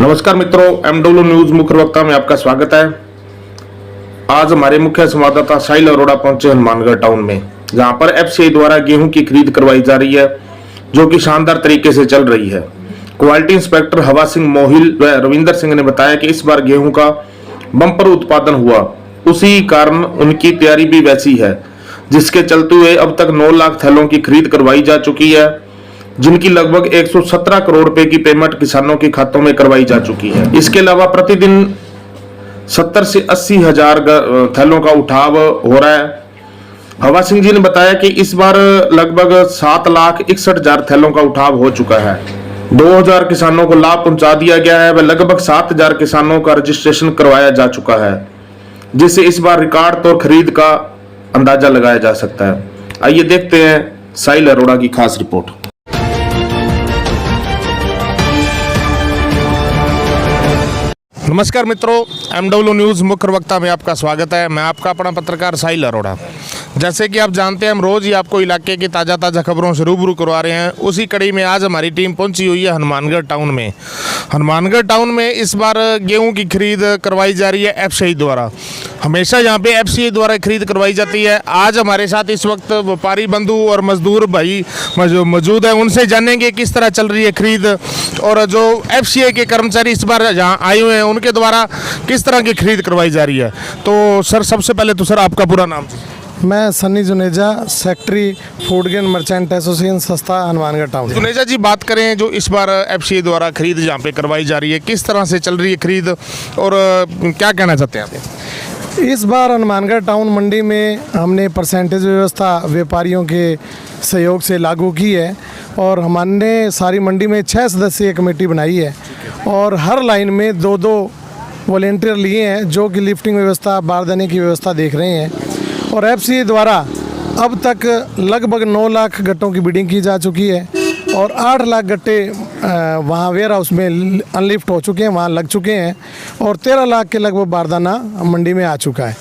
नमस्कार मित्रों, MW news मुख्य वक्ता में आपका स्वागत है। आज हमारे मुख्य संवाददाता साहिल अरोड़ा पहुंचे हनुमानगढ़ टाउन में, जहां पर एफसीआई द्वारा गेहूं की खरीद करवाई जा रही है, जो कि शानदार तरीके से चल रही है। क्वालिटी इंस्पेक्टर हवा सिंह मोहिल व रविंदर सिंह ने बताया कि इस बार गेहूं का बम्पर उत्पादन हुआ, उसी कारण उनकी तैयारी भी वैसी है, जिसके चलते हुए अब तक 9 लाख थैलों की खरीद करवाई जा चुकी है, जिनकी लगभग 117 करोड़ रुपए की पेमेंट किसानों के खातों में करवाई जा चुकी है। इसके अलावा प्रतिदिन 70 से 80 हजार थैलों का उठाव हो रहा है। हवा सिंह जी ने बताया कि इस बार लगभग 7,61,000 थैलों का उठाव हो चुका है। 2,000 किसानों को लाभ पहुंचा दिया गया है व लगभग 7,000 किसानों का रजिस्ट्रेशन करवाया जा चुका है, जिससे इस बार रिकॉर्ड तौर खरीद का अंदाजा लगाया जा सकता है। आइए देखते हैं साहिल अरोड़ा की खास रिपोर्ट। नमस्कार मित्रों, एमडब्ल्यू न्यूज़ मुख्य वक्ता में आपका स्वागत है। मैं आपका अपना पत्रकार साहिल अरोड़ा। जैसे कि आप जानते हैं, हम रोज़ ही आपको इलाके की ताज़ा खबरों से रूबरू करवा रहे हैं। उसी कड़ी में आज हमारी टीम पहुंची हुई है हनुमानगढ़ टाउन में। हनुमानगढ़ टाउन में इस बार गेहूं की खरीद करवाई जा रही है एफसीआई द्वारा। हमेशा यहाँ पे एफसीआई द्वारा खरीद करवाई जाती है। आज हमारे साथ इस वक्त व्यापारी बंधु और मजदूर भाई मौजूद हैं। उनसे जानेंगे किस तरह चल रही है खरीद, और जो एफसीआई के कर्मचारी इस बार जहाँ आए हुए हैं उनके द्वारा किस तरह की खरीद करवाई जा रही है। तो सर, सबसे पहले तो सर आपका पूरा नाम। मैं Sunny Juneja, secretary food grain merchant association संस्था हनुमानगढ़ टाउन। जुनेजा जी, बात करें जो इस बार एफसीआई द्वारा खरीद जहाँ पे करवाई जा रही है, किस तरह से चल रही है खरीद और क्या कहना चाहते हैं आप? इस बार हनुमानगढ़ टाउन मंडी में हमने परसेंटेज व्यवस्था व्यापारियों के सहयोग से लागू की है, और हमने सारी मंडी में 6 सदस्यीय कमेटी बनाई है, और हर लाइन में 2-2 वॉलेंटियर लिए हैं, जो कि लिफ्टिंग व्यवस्था, बारदाने की व्यवस्था देख रहे हैं। और एफसीआई द्वारा अब तक लगभग 9 लाख गट्टों की बिडिंग की जा चुकी है, और 8 लाख गट्टे वहाँ वेयर हाउस में अनलिफ्ट हो चुके हैं, वहाँ लग चुके हैं, और 13 लाख के लगभग बारदाना मंडी में आ चुका है,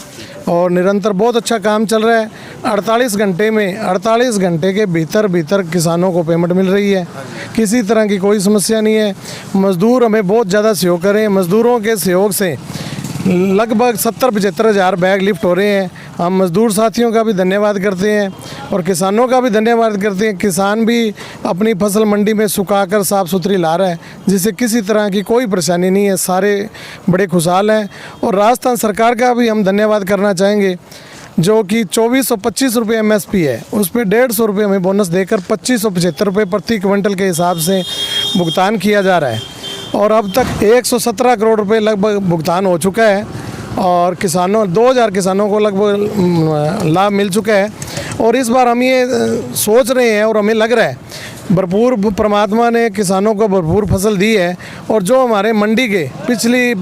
और निरंतर बहुत अच्छा काम चल रहा है। 48 घंटे के भीतर किसानों को पेमेंट मिल रही है। किसी तरह की कोई समस्या नहीं है। मज़दूर हमें बहुत ज़्यादा सहयोग कर रहे हैं। मज़दूरों के सहयोग से लगभग 70-75 हज़ार बैग लिफ्ट हो रहे हैं। हम मज़दूर साथियों का भी धन्यवाद करते हैं, और किसानों का भी धन्यवाद करते हैं। किसान भी अपनी फसल मंडी में सुखाकर साफ़ सुथरी ला रहा है, जिससे किसी तरह की कोई परेशानी नहीं है। सारे बड़े खुशहाल हैं। और राजस्थान सरकार का भी हम धन्यवाद करना चाहेंगे, जो कि 2425 रुपये MSP है, उस पर 150 रुपये हमें बोनस देकर 2575 रुपये प्रति क्विंटल के हिसाब से भुगतान किया जा रहा है, और अब तक 117 करोड़ रुपए लगभग भुगतान हो चुका है, और किसानों 2,000 किसानों को लगभग लाभ मिल चुका है। और इस बार हम ये सोच रहे हैं, और हमें लग रहा है भरपूर परमात्मा ने किसानों को भरपूर फसल दी है, और जो हमारे मंडी के पिछली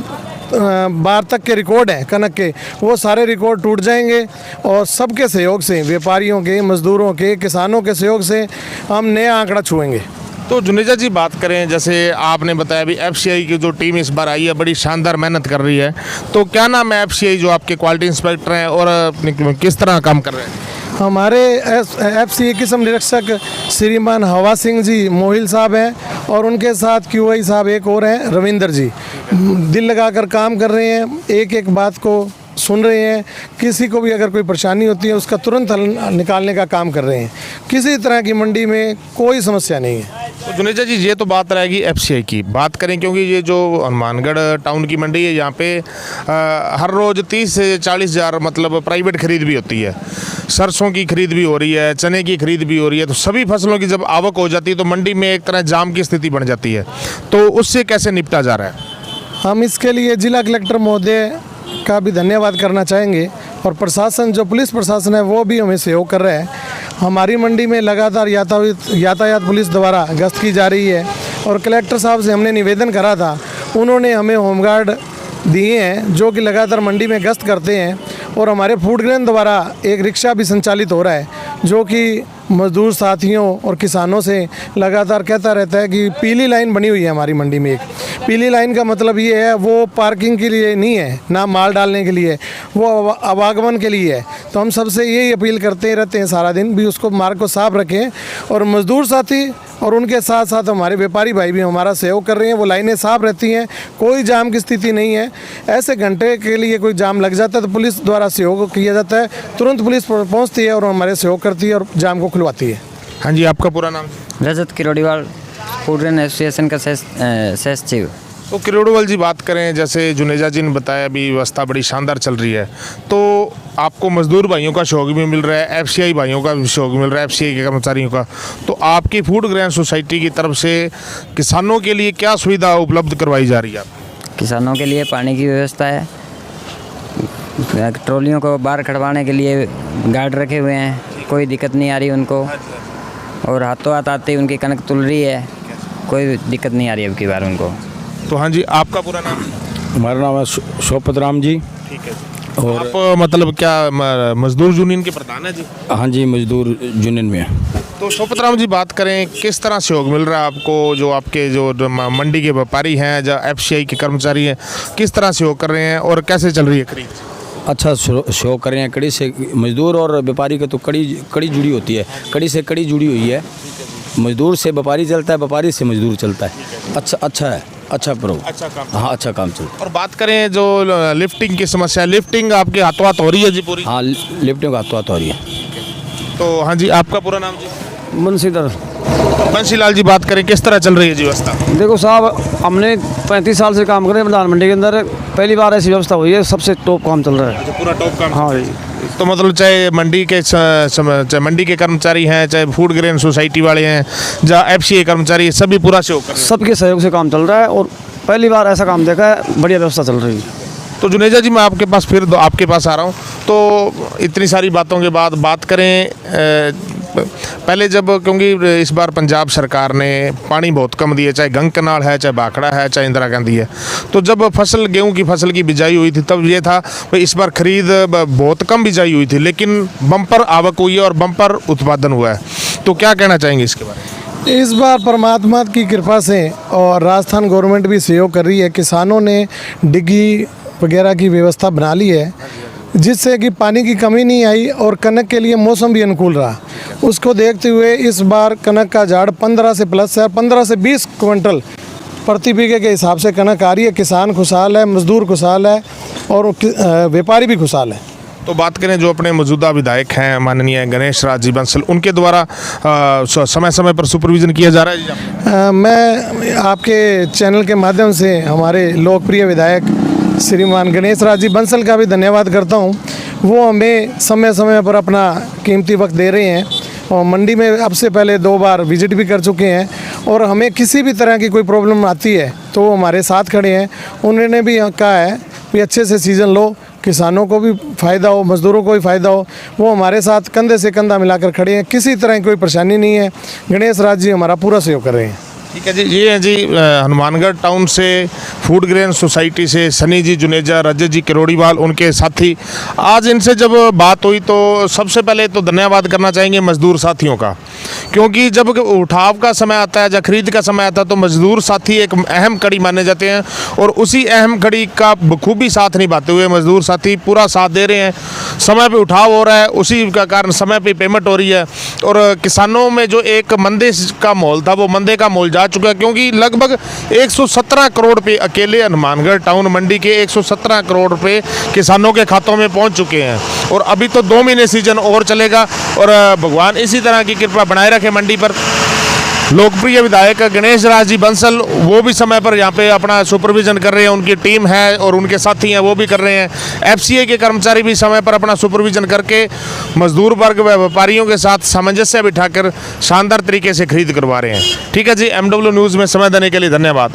बार तक के रिकॉर्ड हैं कनक के, वो सारे रिकॉर्ड टूट जाएंगे, और सबके सहयोग से, व्यापारियों के, मज़दूरों के, किसानों के सहयोग से हम नया आंकड़ा छुएंगे। तो जुनेजा जी, बात करें जैसे आपने बताया भी एफसीआई की जो टीम इस बार आई है बड़ी शानदार मेहनत कर रही है, तो क्या नाम है एफसीआई जो आपके क्वालिटी इंस्पेक्टर हैं, और किस तरह काम कर रहे हैं? हमारे एफसीआई किस्म निरीक्षक श्रीमान हवा सिंह जी मोहिल साहब हैं, और उनके साथ QI साहब एक और हैं, रविंदर जी। दिल लगाकर काम कर रहे हैं, एक एक बात को सुन रहे हैं। किसी को भी अगर कोई परेशानी होती है, उसका तुरंत हल निकालने का काम कर रहे हैं। किसी तरह की मंडी में कोई समस्या नहीं है। तो जुनेजा जी, ये तो बात रहेगी एफसीआई की। बात करें, क्योंकि ये जो हनुमानगढ़ टाउन की मंडी है, यहाँ पे हर रोज़ 30 से 40 हज़ार मतलब प्राइवेट खरीद भी होती है। सरसों की खरीद भी हो रही है, चने की खरीद भी हो रही है। तो सभी फसलों की जब आवक हो जाती है, तो मंडी में एक तरह जाम की स्थिति बन जाती है। तो उससे कैसे निपटा जा रहा है? हम इसके लिए जिला कलेक्टर महोदय का भी धन्यवाद करना चाहेंगे, और प्रशासन, जो पुलिस प्रशासन है, वो भी हमें सहयोग कर रहा है। हमारी मंडी में लगातार यातायात पुलिस द्वारा गश्त की जा रही है, और कलेक्टर साहब से हमने निवेदन करा था, उन्होंने हमें होमगार्ड दिए हैं, जो कि लगातार मंडी में गश्त करते हैं। और हमारे फूड ग्रेन द्वारा एक रिक्शा भी संचालित हो रहा है, जो कि मजदूर साथियों और किसानों से लगातार कहता रहता है कि पीली लाइन बनी हुई है हमारी मंडी में। एक पीली लाइन का मतलब ये है, वो पार्किंग के लिए नहीं है, ना माल डालने के लिए, वो आवागमन के लिए है। तो हम सबसे यही अपील करते रहते हैं सारा दिन भी उसको मार्ग को साफ रखें, और मजदूर साथी और उनके साथ साथ हमारे व्यापारी भाई भी हमारा सहयोग कर रहे हैं। वो लाइनें साफ रहती हैं, कोई जाम की स्थिति नहीं है। ऐसे घंटे के लिए कोई जाम लग जाता है तो पुलिस द्वारा सहयोग किया जाता है, तुरंत पुलिस पहुंचती है और हमारे सहयोग करती है और जाम को खुलवाती है। हाँ जी, आपका पूरा नाम? रजत किरोड़ीवाल, फूड ग्रेन एसोसिएशन का सचिव। तो किरोड़ीवाल जी, बात करें जैसे जुनेजा जी ने बताया अभी व्यवस्था बड़ी शानदार चल रही है, तो आपको मजदूर भाइयों का सहयोग भी मिल रहा है, एफसीआई भाइयों का भी सहयोग मिल रहा है, एफसीआई के कर्मचारियों का। तो आपकी फूड ग्रेन सोसाइटी की तरफ से किसानों के लिए क्या सुविधा उपलब्ध करवाई जा रही है? किसानों के लिए पानी की व्यवस्था है, ट्रॉलियों को बाहर खड़वाने के लिए गार्ड रखे हुए हैं, कोई दिक्कत नहीं आ रही उनको, और हाथों हाथ आते ही उनकी कनक तुल रही है, कोई दिक्कत नहीं आ रही अब की बार उनको। तो हाँ जी, आपका पूरा नाम? हमारा नाम है शोपत राम जी। ठीक है। और आप मतलब क्या मजदूर यूनियन के प्रधान है जी? हाँ जी, मजदूर यूनियन में। तो शोपत राम जी, बात करें किस तरह सहयोग मिल रहा है आपको, जो आपके जो मंडी के व्यापारी हैं, जो एफसीआई के कर्मचारी हैं, किस तरह सहयोग कर रहे हैं और कैसे चल रही है खरीद? अच्छा शो कर रहे हैं। कड़ी से मजदूर और व्यापारी की तो कड़ी जुड़ी होती है, कड़ी से कड़ी जुड़ी हुई है। मजदूर से व्यापारी चलता है, व्यापारी से मजदूर चलता है। अच्छा है, अच्छा प्रो, अच्छा काम। हाँ, अच्छा काम चलता है। और बात करें जो लिफ्टिंग की समस्या, लिफ्टिंग आपके हाथों हाथ हो रही है जी पूरी? हाँ, लिफ्टिंग का हाथों हाथ हो रही है। तो हाँ जी, आपका पूरा नाम जी? मुंशीधर। बंसीलाल जी, बात करें किस तरह चल रही है जी व्यवस्था? देखो साहब, हमने 35 साल से काम कर रहे हैं प्रधान मंडी के अंदर, पहली बार ऐसी व्यवस्था हुई है, सबसे टॉप काम चल रहा है। पूरा टॉप काम? हाँ जी। तो मतलब चाहे मंडी के चाहे मंडी के कर्मचारी हैं, चाहे फूड ग्रेन सोसाइटी वाले हैं, या एफसीआई कर्मचारी, सभी पूरा सहयोग कर रहे हैं? सबके सहयोग से काम चल रहा है और पहली बार ऐसा काम देखा है, बढ़िया व्यवस्था चल रही है। तो जुनेजा जी, मैं आपके पास फिर आपके पास आ रहा हूँ। तो इतनी सारी बातों के बाद बात करें पहले, जब क्योंकि इस बार पंजाब सरकार ने पानी बहुत कम दिया, चाहे गंग कनाल है, चाहे भाखड़ा है, चाहे इंदिरा गांधी है, तो जब गेहूं की फसल की बिजाई हुई थी तब ये था भाई इस बार खरीद बहुत कम बिजाई हुई थी, लेकिन बम्पर आवक हुई है और बम्पर उत्पादन हुआ है। तो क्या कहना चाहेंगे इसके बारे में? इस बार परमात्मा की कृपा से और राजस्थान गवर्नमेंट भी सहयोग कर रही है। किसानों ने डिग्गी वगैरह की व्यवस्था बना ली है, जिससे कि पानी की कमी नहीं आई और कनक के लिए मौसम भी अनुकूल रहा। उसको देखते हुए इस बार कनक का झाड़ 15 से प्लस है, 15 से 20 क्विंटल प्रति बीघे के हिसाब से कनक आ रही है। किसान खुशहाल है, मजदूर खुशहाल है और व्यापारी भी खुशहाल है। तो बात करें जो अपने मौजूदा विधायक हैं माननीय गणेश राज जी बंसल, उनके द्वारा समय समय पर सुपरविजन किया जा रहा है जी? मैं आपके चैनल के माध्यम से हमारे लोकप्रिय विधायक श्रीमान गणेश राज जी बंसल का भी धन्यवाद करता हूं। वो हमें समय समय पर अपना कीमती वक्त दे रहे हैं और मंडी में अब से पहले 2 बार विजिट भी कर चुके हैं, और हमें किसी भी तरह की कोई प्रॉब्लम आती है तो वो हमारे साथ खड़े हैं। उन्होंने भी कहा है कि अच्छे से सीज़न लो, किसानों को भी फ़ायदा हो, मज़दूरों को भी फ़ायदा हो। वो हमारे साथ कंधे से कंधा मिलाकर खड़े हैं, किसी तरह की कोई परेशानी नहीं है। गणेश राज जी हमारा पूरा सहयोग कर रहे हैं। ठीक है जी, ये है जी हनुमानगढ़ टाउन से फूड ग्रेन सोसाइटी से सनी जी जुनेजा, रजत जी किरोड़ीवाल, उनके साथी। आज इनसे जब बात हुई तो सबसे पहले तो धन्यवाद करना चाहेंगे मजदूर साथियों का, क्योंकि जब उठाव का समय आता है या खरीद का समय आता है तो मजदूर साथी एक अहम कड़ी माने जाते हैं, और उसी अहम कड़ी का बखूबी साथ निभाते हुए मजदूर साथी पूरा साथ दे रहे हैं। समय पे उठाव हो रहा है, उसी का कारण समय पे पेमेंट हो रही है, और किसानों में जो एक मंदे का माहौल था वो मंदे का माहौल जा चुका है, क्योंकि लगभग 117 करोड़ रुपए अकेले हनुमानगढ़ टाउन मंडी के 117 करोड़ रुपए किसानों के खातों में पहुंच चुके हैं। और अभी तो 2 महीने सीजन और चलेगा, और भगवान इसी तरह की कृपा बनाए रखे मंडी पर। लोकप्रिय विधायक गणेश राज जी बंसल वो भी समय पर यहाँ पे अपना सुपरविजन कर रहे हैं, उनकी टीम है और उनके साथी हैं वो भी कर रहे हैं। एफसीआई के कर्मचारी भी समय पर अपना सुपरविजन करके मजदूर वर्ग व व्यापारियों के साथ सामंजस्य बिठाकर शानदार तरीके से खरीद करवा रहे हैं। ठीक है जी, MW न्यूज़ में समय देने के लिए धन्यवाद।